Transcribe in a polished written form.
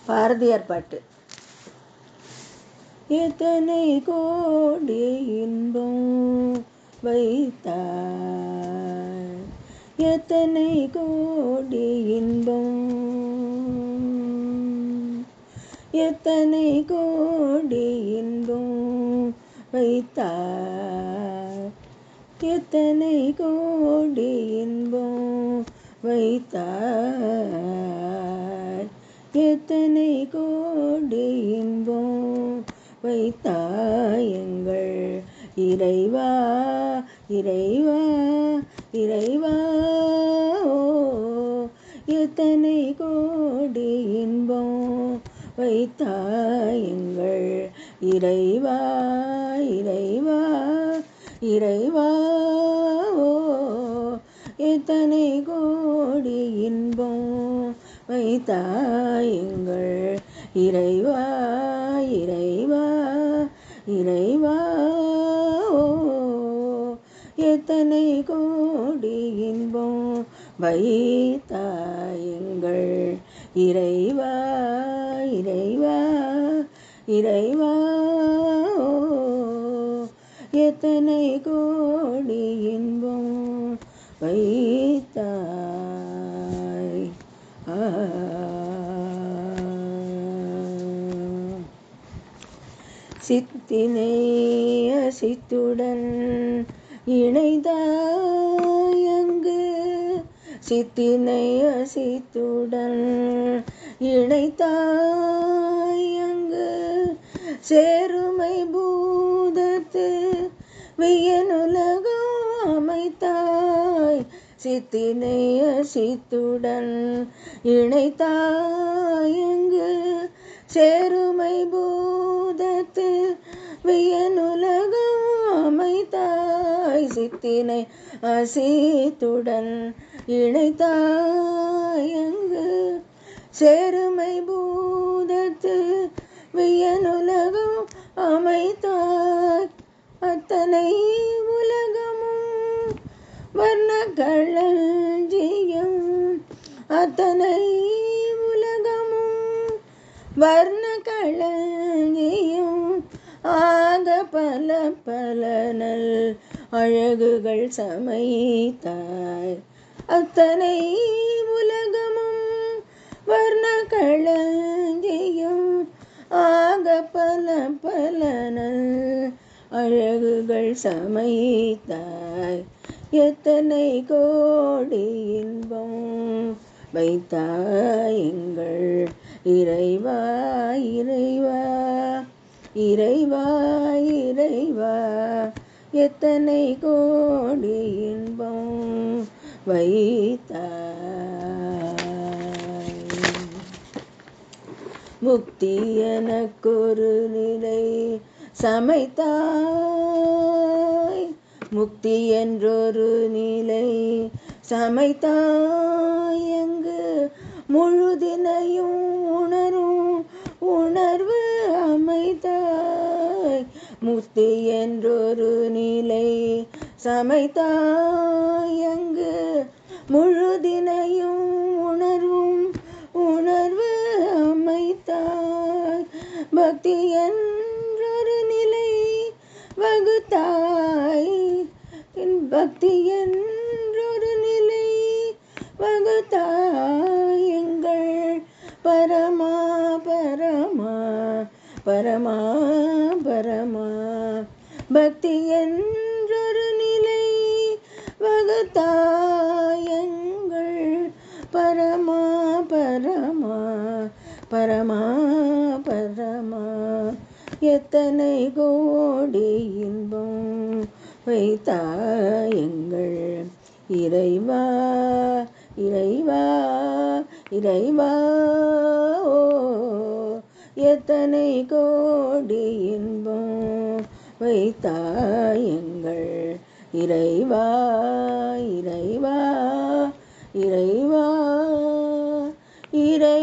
பாரதியார் பாட்டு. எத்தனை கோடி இன்பம் வைத்தாய், எத்தனை கோடி இன்பம், எத்தனை கோடி இன்பம் வைத்தாய், எத்தனை கோடி இன்பம் வைத்தாய், எத்தனை கோடி இன்பம் வைத்தாய் எங்கள் இறைவா, இறைவா, இறைவா. எத்தனை கோடி இன்பம் வைத்தாய் எங்கள் இறைவா, இறைவா, இறைவா. எத்தனை கோடி இன்பம் வைத்தாய் எங்கள் இறைவா, இறைவா, இறைவா. எத்தனை கோடி இன்பம் வைத்தாய் எங்கள் இறைவா, இறைவா, இறைவா. எத்தனை கோடி இன்பம் வைத்தாய். சித்தினை அசித்துடன் இணைந்தாய் அங்கு, சித்தினை அசித்துடன் இணைத்தாய் அங்கு, சேருமை பூதத்து வியனுலகம் அமைத்தாய், சித்தினை அசித்துடன் இணைத்தாய் அங்கு, சேருமை பூதத்து வியனுலகம் அமைத்தாய், சித்தினை அசித்துடன் இணைத்தாய் அங்கு, சேருமை பூதத்து வியனுலகம் அமைத்தாய், அத்தனை உலகமும் வர்ண களஞ்சியம், அத்தனை உலகமும் வர்ண களஞ்சியம் ஆக பல பல நல் அழகுகள் சமைத்தாய், அத்தனை உலகமும் வர்ண களஞ்சியம் ஆக பல பல நல் அழகுகள் சமைத்தாய், எத்தனை கோடி இன்பம் வைத்தாய் எங்கள் இறைவா, இறைவா, இறைவா, இறைவா. எத்தனை கோடி இன்பம் வைத்தாய். முக்தி எனக்கொரு நிலை சமைத்தாய், முக்தி என்றொரு நிலை சமைத்தாய் அங்கு, முழுதினையும் உணரும் உணர்வு அமைத்தாய், முக்தி என்றொரு நிலை சமைத்தாய் அங்கு, முழுதினையும் உணர்வும் உணர்வு அமைத்தாய், பக்தி என்றொரு நிலை வகுத்தாய், பக்தி என்றொரு நிலை வகுத்தாய் எங்கள் பரமா, பரமா, பரமா, பரமா. பக்தி என்றொரு நிலை வகுத்தாய் எங்கள் பரமா, பரமா, பரமா, பரமா. எத்தனை கோடி இன்பம் வைத்தாய் எங்கள் இறைவா, இறைவா, இறைவா. எத்தனை கோடி இன்பம் வைத்தாய் எங்கள் இறைவா, இறைவா, இறைவா, இறை